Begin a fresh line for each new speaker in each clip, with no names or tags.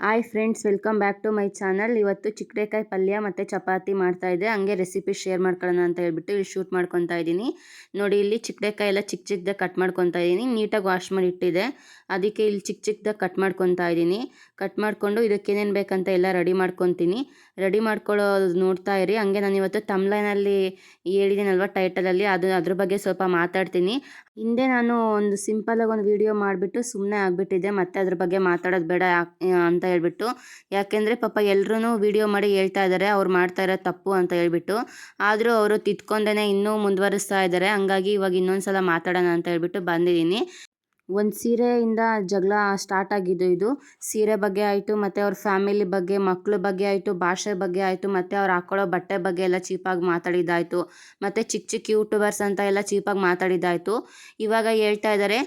Hi friends, welcome back to my channel. ಇವತ್ತು ಚಿಕ್ಕಡೆಕಾಯಿ ಪಲ್ಯ ಮತ್ತು ಚಪಾತಿ ಮಾಡ್ತಾಯಿದ್ದೆ. ಹಂಗೆ ರೆಸಿಪಿ ಶೇರ್ ಮಾಡ್ಕೊಳ್ಳೋಣ ಅಂತ ಹೇಳ್ಬಿಟ್ಟು ಇಲ್ಲಿ ಶೂಟ್ ಮಾಡ್ಕೊತಾ ಇದ್ದೀನಿ. ನೋಡಿ, ಇಲ್ಲಿ ಚಿಕ್ಕಡೆಕಾಯಿ ಎಲ್ಲ ಚಿಕ್ಕ ಚಿಕ್ಕದಾಗಿ ಕಟ್ ಮಾಡ್ಕೊತಾ ಇದ್ದೀನಿ. ನೀಟಾಗಿ ವಾಶ್ ಮಾಡಿ ಇಟ್ಟಿದೆ. ಅದಕ್ಕೆ ಇಲ್ಲಿ ಚಿಕ್ಕ ಚಿಕ್ಕದಾಗಿ ಕಟ್ ಮಾಡ್ಕೊತಾ ಇದ್ದೀನಿ. ಕಟ್ ಮಾಡಿಕೊಂಡು ಇದಕ್ಕೆ ಏನೇನು ಬೇಕಂತ ಎಲ್ಲ ರೆಡಿ ಮಾಡ್ಕೊತೀನಿ. ರೆಡಿ ಮಾಡ್ಕೊಳ್ಳೋದು ನೋಡ್ತಾ ಇರಿ. ಹಂಗೆ ನಾನು ಇವತ್ತು ತಮ್ಲೈನಲ್ಲಿ ಹೇಳಿದ್ದೀನಲ್ವ ಟೈಟಲಲ್ಲಿ, ಅದ್ರ ಬಗ್ಗೆ ಸ್ವಲ್ಪ ಮಾತಾಡ್ತೀನಿ. ಹಿಂದೆ ನಾನು ಒಂದು ಸಿಂಪಲಾಗಿ ಒಂದು ವಿಡಿಯೋ ಮಾಡಿಬಿಟ್ಟು ಸುಮ್ಮನೆ ಆಗಿಬಿಟ್ಟಿದ್ದೆ. ಮತ್ತೆ ಅದ್ರ ಬಗ್ಗೆ ಮಾತಾಡೋದು ಬೇಡ ಅಂತ ಹೇಳ್ಬಿಟ್ಟು. ಯಾಕೆಂದರೆ ಪಾಪ ಎಲ್ಲರೂ ವಿಡಿಯೋ ಮಾಡಿ ಹೇಳ್ತಾ ಇದ್ದಾರೆ ಅವ್ರು ಮಾಡ್ತಾ ಇರೋ ತಪ್ಪು ಅಂತ ಹೇಳ್ಬಿಟ್ಟು. ಆದರೂ ಅವರು ತಿದ್ಕೊಂಡೇ ಇನ್ನೂ ಮುಂದುವರಿಸ್ತಾ ಇದ್ದಾರೆ. ಹಂಗಾಗಿ ಇವಾಗ ಇನ್ನೊಂದು ಸಲ ಮಾತಾಡೋಣ ಅಂತ ಹೇಳ್ಬಿಟ್ಟು ಬಂದಿದ್ದೀನಿ. ಒಂದು ಸೀರೆಯಿಂದ ಜಗಳ ಸ್ಟಾರ್ಟ್ ಆಗಿದ್ದು ಇದು. ಸೀರೆ ಬಗ್ಗೆ ಆಯಿತು, ಮತ್ತು ಅವ್ರ ಫ್ಯಾಮಿಲಿ ಬಗ್ಗೆ, ಮಕ್ಕಳ ಬಗ್ಗೆ ಆಯಿತು, ಭಾಷೆ ಬಗ್ಗೆ ಆಯಿತು, ಮತ್ತು ಅವ್ರು ಹಾಕ್ಕೊಳ್ಳೋ ಬಟ್ಟೆ ಬಗ್ಗೆ ಎಲ್ಲ ಚೀಪಾಗಿ ಮಾತಾಡಿದ್ದಾಯಿತು. ಮತ್ತು ಚಿಕ್ಕ ಚಿಕ್ಕ ಯೂಟ್ಯೂಬರ್ಸ್ ಅಂತ ಎಲ್ಲ ಚೀಪಾಗಿ ಮಾತಾಡಿದ್ದಾಯಿತು. ಇವಾಗ ಹೇಳ್ತಾ ಇದ್ದಾರೆ,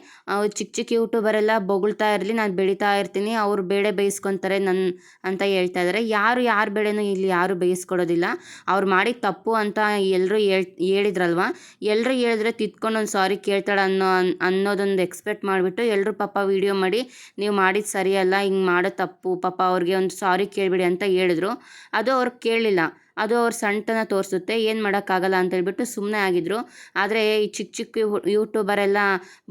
ಚಿಕ್ಕ ಚಿಕ್ಕ ಯೂಟ್ಯೂಬರೆಲ್ಲ ಬೊಗಳ್ತಾ ಇರಲಿ, ನಾನು ಬೆಳೀತಾ ಇರ್ತೀನಿ, ಅವ್ರು ಬೇಳೆ ಬೇಯಿಸ್ಕೊತಾರೆ ಅಂತ ಹೇಳ್ತಾ ಇದ್ದಾರೆ. ಯಾರು ಬೇಳೆನೂ ಇಲ್ಲಿ ಯಾರು ಬೇಯಿಸ್ಕೊಡೋದಿಲ್ಲ. ಅವ್ರು ಮಾಡಿದ ತಪ್ಪು ಅಂತ ಎಲ್ಲರೂ ಹೇಳಿದ್ರಲ್ವ. ಎಲ್ಲರೂ ಹೇಳಿದ್ರೆ ತಿದ್ಕೊಂಡು ಒಂದು ಸಾರಿ ಕೇಳ್ತಾಳೆ ಅನ್ನೋದೊಂದು ಎಕ್ಸ್ಪೆಕ್ಟ್ ಮಾಡಿಬಿಟ್ಟು ಎಲ್ಲರೂ ಪಾಪ ವಿಡಿಯೋ ಮಾಡಿ, ನೀವು ಮಾಡಿದ್ದು ಸರಿಯಲ್ಲ, ಹಿಂಗೆ ಮಾಡೋ ತಪ್ಪು, ಪಾಪ ಅವ್ರಿಗೆ ಒಂದು ಸಾರಿ ಕೇಳಿಬಿಡಿ ಅಂತ ಹೇಳಿದ್ರು. ಅದು ಅವ್ರು ಕೇಳಲಿಲ್ಲ. ಅದು ಅವ್ರ ಸಣ್ಣತನ ತೋರಿಸುತ್ತೆ. ಏನು ಮಾಡೋಕ್ಕಾಗಲ್ಲ ಅಂತ ಹೇಳ್ಬಿಟ್ಟು ಸುಮ್ಮನೆ ಆಗಿದ್ರು. ಆದರೆ ಈ ಚಿಕ್ಕ ಚಿಕ್ಕ ಯೂಟ್ಯೂಬರೆಲ್ಲ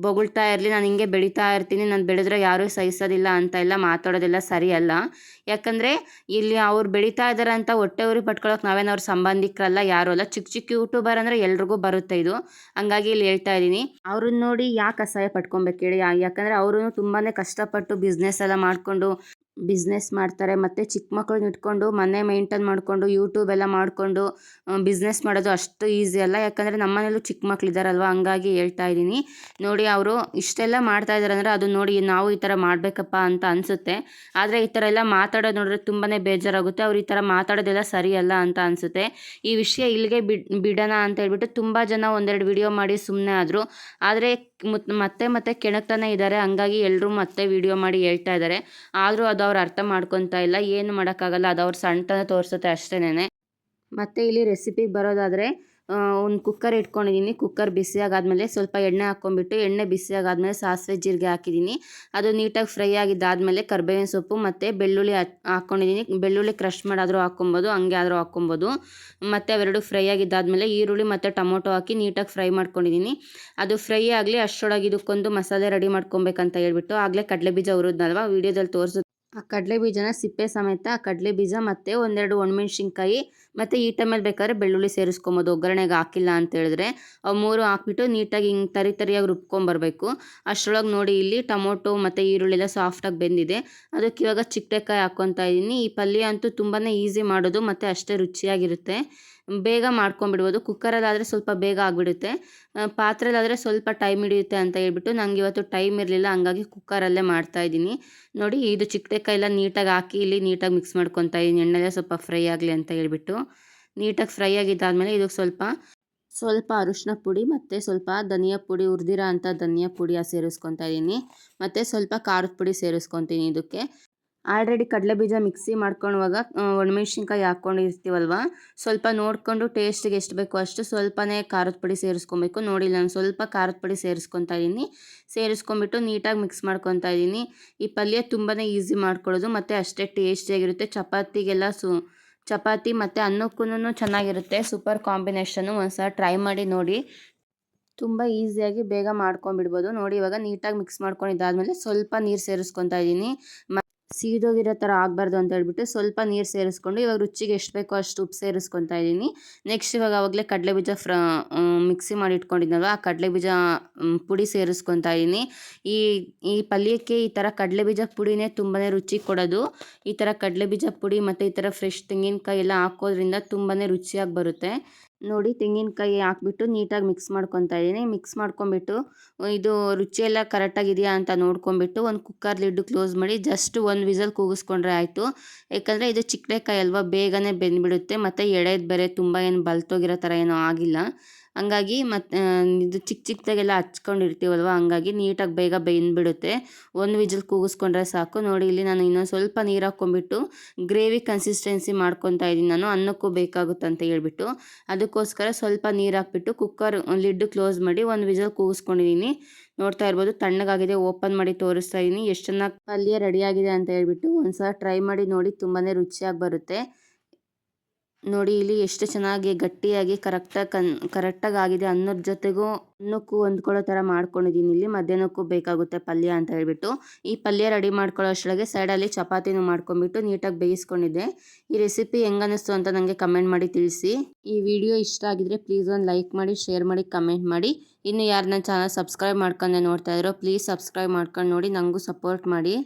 ಬೊಗಳ್ತಾ ಇರಲಿ, ನಾನು ಹಿಂಗೆ ಬೆಳೀತಾ ಇರ್ತೀನಿ, ನಾನು ಬೆಳೆದ್ರೆ ಯಾರೂ ಸಹಿಸೋದಿಲ್ಲ ಅಂತ ಎಲ್ಲ ಮಾತಾಡೋದೆಲ್ಲ ಸರಿಯಲ್ಲ. ಯಾಕಂದರೆ ಇಲ್ಲಿ ಅವ್ರು ಬೆಳೀತಾ ಇದ್ದಾರೆ ಅಂತ ಹೊಟ್ಟೆ ಉರಿ ಪಟ್ಕೊಳ್ಳೋಕೆ ನಾವೇನು ಅವ್ರ ಸಂಬಂಧಿಕರಲ್ಲ, ಯಾರೂ ಅಲ್ಲ. ಚಿಕ್ಕ ಚಿಕ್ಕ ಯೂಟ್ಯೂಬರ್ ಅಂದರೆ ಎಲ್ರಿಗೂ ಬರುತ್ತೆ ಇದು. ಹಂಗಾಗಿ ಇಲ್ಲಿ ಹೇಳ್ತಾ ಇದ್ದೀನಿ. ಅವ್ರನ್ನ ನೋಡಿ ಯಾಕೆ ಅಸಹ್ಯ ಪಟ್ಕೊಬೇಕು ಹೇಳಿ. ಯಾಕಂದರೆ ಅವರು ತುಂಬಾ ಕಷ್ಟಪಟ್ಟು ಬಿಸ್ನೆಸ್ ಎಲ್ಲ ಮಾಡಿಕೊಂಡು ಬಿಸ್ನೆಸ್ ಮಾಡ್ತಾರೆ. ಮತ್ತು ಚಿಕ್ಕ ಮಕ್ಕಳನ್ನ ಇಟ್ಕೊಂಡು ಮನೆ ಮೇಂಟೈನ್ ಮಾಡಿಕೊಂಡು ಯೂಟ್ಯೂಬ್ ಎಲ್ಲ ಮಾಡಿಕೊಂಡು ಬಿಸ್ನೆಸ್ ಮಾಡೋದು ಅಷ್ಟು ಈಸಿ ಅಲ್ಲ. ಯಾಕಂದರೆ ನಮ್ಮ ಮನೇಲೂ ಚಿಕ್ಕ ಮಕ್ಕಳಿದ್ದಾರಲ್ವ, ಹಂಗಾಗಿ ಹೇಳ್ತಾ ಇದ್ದೀನಿ. ನೋಡಿ, ಅವರು ಇಷ್ಟೆಲ್ಲ ಮಾಡ್ತಾ ಇದ್ದಾರೆ ಅಂದರೆ ಅದು ನೋಡಿ ನಾವು ಈ ಥರ ಮಾಡಬೇಕಪ್ಪ ಅಂತ ಅನಿಸುತ್ತೆ. ಆದರೆ ಈ ಥರ ಎಲ್ಲ ಮಾತಾಡೋದು ನೋಡಿದ್ರೆ ತುಂಬಾ ಬೇಜಾರಾಗುತ್ತೆ. ಅವ್ರು ಈ ಥರ ಮಾತಾಡೋದೆಲ್ಲ ಸರಿಯಲ್ಲ ಅಂತ ಅನಿಸುತ್ತೆ. ಈ ವಿಷಯ ಇಲ್ಲಿಗೆ ಬಿಡೋಣ ಅಂತ ಹೇಳ್ಬಿಟ್ಟು ತುಂಬ ಜನ ಒಂದೆರಡು ವಿಡಿಯೋ ಮಾಡಿ ಸುಮ್ಮನೆ ಆದರು. ಆದರೆ ಮತ್ತೆ ಕೆಣಕ್ತಾನೆ ಇದ್ದಾರೆ. ಹಂಗಾಗಿ ಎಲ್ಲರೂ ಮತ್ತೆ ವಿಡಿಯೋ ಮಾಡಿ ಹೇಳ್ತಾ ಇದ್ದಾರೆ. ಆದರೂ ಅದು ಅವ್ರು ಅರ್ಥ ಮಾಡ್ಕೊತಾ ಇಲ್ಲ. ಏನು ಮಾಡೋಕ್ಕಾಗಲ್ಲ, ಅದು ಅವ್ರ ಸಣ್ಣತನ ತೋರಿಸುತ್ತೆ ಅಷ್ಟೇನೆ. ಮತ್ತು ಇಲ್ಲಿ ರೆಸಿಪಿಗೆ ಬರೋದಾದರೆ, ಒಂದು ಕುಕ್ಕರ್ ಇಟ್ಕೊಂಡಿದ್ದೀನಿ. ಕುಕ್ಕರ್ ಬಿಸಿಯಾಗಾದ್ಮೇಲೆ ಸ್ವಲ್ಪ ಎಣ್ಣೆ ಹಾಕ್ಕೊಂಬಿಟ್ಟು, ಎಣ್ಣೆ ಬಿಸಿಯಾಗಾದ್ಮೇಲೆ ಸಾಸಿವೆ ಜೀರಿಗೆ ಹಾಕಿದ್ದೀನಿ. ಅದು ನೀಟಾಗಿ ಫ್ರೈ ಆಗಿದ್ದಾದಮೇಲೆ ಕರಿಬೇವಿನ ಸೊಪ್ಪು ಮತ್ತು ಬೆಳ್ಳುಳ್ಳಿ ಹಾಕ್ಕೊಂಡಿದ್ದೀನಿ. ಬೆಳ್ಳುಳ್ಳಿ ಕ್ರಷ್ ಮಾಡಾದರೂ ಹಾಕ್ಕೊಬೋದು, ಹಂಗೆ ಆದರೂ ಹಾಕ್ಕೊಬೋದು. ಮತ್ತು ಅವೆರಡು ಫ್ರೈ ಆಗಿದ್ದಾದಮೇಲೆ ಈರುಳ್ಳಿ ಮತ್ತು ಟೊಮೊಟೊ ಹಾಕಿ ನೀಟಾಗಿ ಫ್ರೈ ಮಾಡ್ಕೊಂಡಿದ್ದೀನಿ. ಅದು ಫ್ರೈ ಆಗಲಿ ಅಷ್ಟರೊಳಗೆ ಇದಕ್ಕೊಂದು ಮಸಾಲೆ ರೆಡಿ ಮಾಡ್ಕೊಬೇಕಂತ ಹೇಳ್ಬಿಟ್ಟು ಆಗಲೇ ಕಡಲೆಬೀಜ ಹುರಿದ್ನಲ್ವ ವಿಡಿಯೋದಲ್ಲಿ ತೋರಿಸಿದ್ರು. ಆ ಕಡಲೆ ಬೀಜನ ಸಿಪ್ಪೆ ಸಮೇತ ಕಡಲೆ ಬೀಜ ಮತ್ತು ಒಂದೆರಡು ಒಣಮೆಣ್ಸಿನ್ಕಾಯಿ ಮತ್ತು ಈ ಟೈಮಲ್ಲಿ ಬೇಕಾದ್ರೆ ಬೆಳ್ಳುಳ್ಳಿ ಸೇರಿಸ್ಕೊಬೋದು, ಒಗ್ಗರಣೆಗೆ ಹಾಕಿಲ್ಲ ಅಂತ ಹೇಳಿದ್ರೆ. ಅವು ಮೂರು ಹಾಕ್ಬಿಟ್ಟು ನೀಟಾಗಿ ಹಿಂಗೆ ತರಿಯಾಗಿ ರುಬ್ಕೊಂಬರ್ಬೇಕು. ಅಷ್ಟರೊಳಗೆ ನೋಡಿ, ಇಲ್ಲಿ ಟೊಮೊಟೊ ಮತ್ತು ಈರುಳ್ಳಿ ಎಲ್ಲ ಸಾಫ್ಟಾಗಿ ಬೆಂದಿದೆ. ಅದಕ್ಕೆ ಇವಾಗ ಚಿಕ್ಕಡೆಕಾಯಿ ಹಾಕ್ಕೊತಾ ಇದ್ದೀನಿ. ಈ ಪಲ್ಯ ಅಂತೂ ತುಂಬಾ ಈಸಿ ಮಾಡೋದು ಮತ್ತು ಅಷ್ಟೇ ರುಚಿಯಾಗಿರುತ್ತೆ. ಬೇಗ ಮಾಡ್ಕೊಂಬಿಡ್ಬೋದು. ಕುಕ್ಕರಲ್ಲಾದರೆ ಸ್ವಲ್ಪ ಬೇಗ ಆಗಿಬಿಡುತ್ತೆ. ಪಾತ್ರೆಲಾದರೆ ಸ್ವಲ್ಪ ಟೈಮ್ ಹಿಡಿಯುತ್ತೆ ಅಂತ ಹೇಳ್ಬಿಟ್ಟು ನನಗೆ ಇವತ್ತು ಟೈಮ್ ಇರಲಿಲ್ಲ, ಹಂಗಾಗಿ ಕುಕ್ಕರಲ್ಲೇ ಮಾಡ್ತಾಯಿದ್ದೀನಿ. ನೋಡಿ, ಇದು ಚಿಕ್ಕಡೆಕಾಯಿ ಎಲ್ಲ ನೀಟಾಗಿ ಹಾಕಿ ಇಲ್ಲಿ ನೀಟಾಗಿ ಮಿಕ್ಸ್ ಮಾಡ್ಕೊತಾ ಇದ್ದೀನಿ. ಎಣ್ಣೆಲೆ ಸ್ವಲ್ಪ ಫ್ರೈ ಆಗಲಿ ಅಂತ ಹೇಳ್ಬಿಟ್ಟು. ನೀಟಾಗಿ ಫ್ರೈ ಆಗಿದ್ದಾದಮೇಲೆ ಇದಕ್ಕೆ ಸ್ವಲ್ಪ ಅರಿಶಿನ ಪುಡಿ ಮತ್ತು ಸ್ವಲ್ಪ ಧನಿಯಾ ಪುಡಿ, ಹುರಿದಿರೋ ಅಂಥ ಧನಿಯಾ ಪುಡಿ ಸೇರಿಸ್ಕೊತಾ ಇದ್ದೀನಿ. ಮತ್ತು ಸ್ವಲ್ಪ ಖಾರದ ಪುಡಿ ಸೇರಿಸ್ಕೊತೀನಿ ಇದಕ್ಕೆ. ಆಲ್ರೆಡಿ ಕಡಲೆಬೀಜ ಮಿಕ್ಸಿ ಮಾಡ್ಕೊಳ್ಳುವಾಗ ಒಣಮೆಣ್ಸಿನ್ಕಾಯಿ ಹಾಕ್ಕೊಂಡಿರ್ತೀವಲ್ವ, ಸ್ವಲ್ಪ ನೋಡಿಕೊಂಡು ಟೇಸ್ಟಿಗೆ ಎಷ್ಟು ಬೇಕೋ ಅಷ್ಟು ಸ್ವಲ್ಪನೇ ಖಾರದ ಪುಡಿ ಸೇರಿಸ್ಕೊಬೇಕು. ನೋಡಿ, ನಾನು ಸ್ವಲ್ಪ ಖಾರದ ಪುಡಿ ಸೇರಿಸ್ಕೊತಾ ಇದ್ದೀನಿ. ಸೇರಿಸ್ಕೊಂಬಿಟ್ಟು ನೀಟಾಗಿ ಮಿಕ್ಸ್ ಮಾಡ್ಕೊತಾ ಇದ್ದೀನಿ. ಈ ಪಲ್ಯ ತುಂಬಾ ಈಸಿ ಮಾಡ್ಕೊಳ್ಳೋದು ಮತ್ತು ಅಷ್ಟೇ ಟೇಸ್ಟಿಯಾಗಿರುತ್ತೆ. ಚಪಾತಿ ಮತ್ತು ಅನ್ನಕ್ಕೂ ಚೆನ್ನಾಗಿರುತ್ತೆ. Super combination. ಒಂದು ಸಲ ಟ್ರೈ ಮಾಡಿ ನೋಡಿ. ತುಂಬ ಈಸಿಯಾಗಿ ಬೇಗ ಮಾಡ್ಕೊಂಬಿಡ್ಬೋದು. ನೋಡಿ, ಇವಾಗ ನೀಟಾಗಿ ಮಿಕ್ಸ್ ಮಾಡ್ಕೊಂಡಿದ್ದಾದಮೇಲೆ ಸ್ವಲ್ಪ ನೀರು ಸೇರಿಸ್ಕೊತಾ ಇದ್ದೀನಿ. ಸೀದೋಗಿರೋ ಥರ ಆಗಬಾರ್ದು ಅಂತ ಹೇಳ್ಬಿಟ್ಟು ಸ್ವಲ್ಪ ನೀರು ಸೇರಿಸ್ಕೊಂಡು ಇವಾಗ ರುಚಿಗೆ ಎಷ್ಟು ಬೇಕೋ ಅಷ್ಟು ಉಪ್ಪು ಸೇರಿಸ್ಕೊತಾ ಇದ್ದೀನಿ. ನೆಕ್ಸ್ಟ್ ಇವಾಗ ಆವಾಗಲೇ ಕಡಲೆಬೀಜ ಮಿಕ್ಸಿ ಮಾಡಿ ಇಟ್ಕೊಂಡಿದ್ನಲ್ವ, ಆ ಕಡಲೆಬೀಜ ಪುಡಿ ಸೇರಿಸ್ಕೊತಾ ಇದ್ದೀನಿ. ಈ ಪಲ್ಯಕ್ಕೆ ಈ ಥರ ಕಡಲೆಬೀಜ ಪುಡಿನೇ ತುಂಬಾ ರುಚಿ ಕೊಡೋದು. ಈ ಥರ ಕಡಲೆಬೀಜ ಪುಡಿ ಮತ್ತು ಈ ಥರ ಫ್ರೆಶ್ ತೆಂಗಿನಕಾಯಿ ಎಲ್ಲ ಹಾಕೋದ್ರಿಂದ ತುಂಬಾ ರುಚಿಯಾಗಿ ಬರುತ್ತೆ. ನೋಡಿ, ತೆಂಗಿನಕಾಯಿ ಹಾಕ್ಬಿಟ್ಟು ನೀಟಾಗಿ ಮಿಕ್ಸ್ ಮಾಡ್ಕೊತಾ ಇದ್ದೀನಿ. ಮಿಕ್ಸ್ ಮಾಡ್ಕೊಂಬಿಟ್ಟು ಇದು ರುಚಿಯೆಲ್ಲ ಕರೆಕ್ಟಾಗಿದೆಯಾ ಅಂತ ನೋಡ್ಕೊಂಬಿಟ್ಟು ಒಂದು ಕುಕ್ಕರ್ ಲಿಡ್ಡು ಕ್ಲೋಸ್ ಮಾಡಿ ಜಸ್ಟ್ ಒಂದು ವಿಸಲ್ ಕೂಗಿಸ್ಕೊಂಡ್ರೆ ಆಯಿತು. ಯಾಕಂದರೆ ಇದು ಚಿಕ್ಕಡೆಕಾಯಿ ಅಲ್ವಾ, ಬೇಗನೆ ಬೆಂದ್ಬಿಡುತ್ತೆ. ಮತ್ತು ಎಳೆದು ಬೇರೆ ತುಂಬ ಏನು ಬಲ್ತೋಗಿರೋ ಥರ ಏನೂ ಆಗಿಲ್ಲ. ಹಂಗಾಗಿ ಇದು ಚಿಕ್ಕದಾಗೆಲ್ಲ ಹಚ್ಕೊಂಡಿರ್ತೀವಲ್ವ, ಹಂಗಾಗಿ ನೀಟಾಗಿ ಬೇಗ ಬೆಂದ್ಬಿಡುತ್ತೆ. ಒಂದು ವಿಜಲ್ ಕೂಗಿಸ್ಕೊಂಡ್ರೆ ಸಾಕು. ನೋಡಿ, ಇಲ್ಲಿ ನಾನು ಇನ್ನೊಂದು ಸ್ವಲ್ಪ ನೀರು ಹಾಕ್ಕೊಂಬಿಟ್ಟು ಗ್ರೇವಿ ಕನ್ಸಿಸ್ಟೆನ್ಸಿ ಮಾಡ್ಕೊತಾ ಇದ್ದೀನಿ. ನಾನು ಅನ್ನಕ್ಕೂ ಬೇಕಾಗುತ್ತೆ ಅಂತ ಹೇಳ್ಬಿಟ್ಟು ಅದಕ್ಕೋಸ್ಕರ ಸ್ವಲ್ಪ ನೀರು ಹಾಕ್ಬಿಟ್ಟು ಕುಕ್ಕರ್ ಲಿಡ್ಡು ಕ್ಲೋಸ್ ಮಾಡಿ ಒಂದು ವಿಜಲ್ ಕೂಗಿಸ್ಕೊಂಡಿದ್ದೀನಿ. ನೋಡ್ತಾ ಇರ್ಬೋದು ತಣ್ಣಗಾಗಿದೆ. ಓಪನ್ ಮಾಡಿ ತೋರಿಸ್ತಾ ಇದೀನಿ. ಎಷ್ಟು ಚೆನ್ನಾಗಿ ಪಲ್ಯ ರೆಡಿ ಆಗಿದೆ ಅಂತ ಹೇಳ್ಬಿಟ್ಟು ಒಂದ್ಸಲ ಟ್ರೈ ಮಾಡಿ ನೋಡಿ, ತುಂಬಾನೇ ರುಚಿಯಾಗಿ ಬರುತ್ತೆ. ನೋಡಿ ಇಲ್ಲಿ ಎಷ್ಟು ಚೆನ್ನಾಗಿ ಗಟ್ಟಿಯಾಗಿ ಕರೆಕ್ಟಾಗಿ ಆಗಿದೆ. ಅನ್ನದ ಜೊತೆಗೂ ಅನ್ನಕ್ಕೂ ಹೊಂದ್ಕೊಳ್ಳೋ ಥರ ಮಾಡ್ಕೊಂಡಿದ್ದೀನಿ. ಇಲ್ಲಿ ಮಧ್ಯಾಹ್ನಕ್ಕೂ ಬೇಕಾಗುತ್ತೆ ಪಲ್ಯ ಅಂತ ಹೇಳ್ಬಿಟ್ಟು. ಈ ಪಲ್ಯ ರೆಡಿ ಮಾಡ್ಕೊಳ್ಳೋ ಅಷ್ಟರೊಳಗೆ ಸೈಡಲ್ಲಿ ಚಪಾತಿನೂ ಮಾಡ್ಕೊಂಡ್ಬಿಟ್ಟು ನೀಟಾಗಿ ಬೇಯಿಸ್ಕೊಂಡಿದ್ದೆ. ಈ ರೆಸಿಪಿ ಹೆಂಗನ್ನಿಸ್ತು ಅಂತ ನನಗೆ ಕಮೆಂಟ್ ಮಾಡಿ ತಿಳಿಸಿ. ಈ ವಿಡಿಯೋ ಇಷ್ಟ ಆಗಿದ್ರೆ ಪ್ಲೀಸ್ ಒಂದು ಲೈಕ್ ಮಾಡಿ, ಶೇರ್ ಮಾಡಿ, ಕಮೆಂಟ್ ಮಾಡಿ. ಇನ್ನು ಯಾರು ನನ್ನ ಚಾನಲ್ ಸಬ್ಸ್ಕ್ರೈಬ್ ಮಾಡ್ಕೊಂಡೆ ನೋಡ್ತಾ ಇದ್ರೋ ಪ್ಲೀಸ್ ಸಬ್ಸ್ಕ್ರೈಬ್ ಮಾಡ್ಕೊಂಡು ನೋಡಿ, ನನಗೂ ಸಪೋರ್ಟ್ ಮಾಡಿ.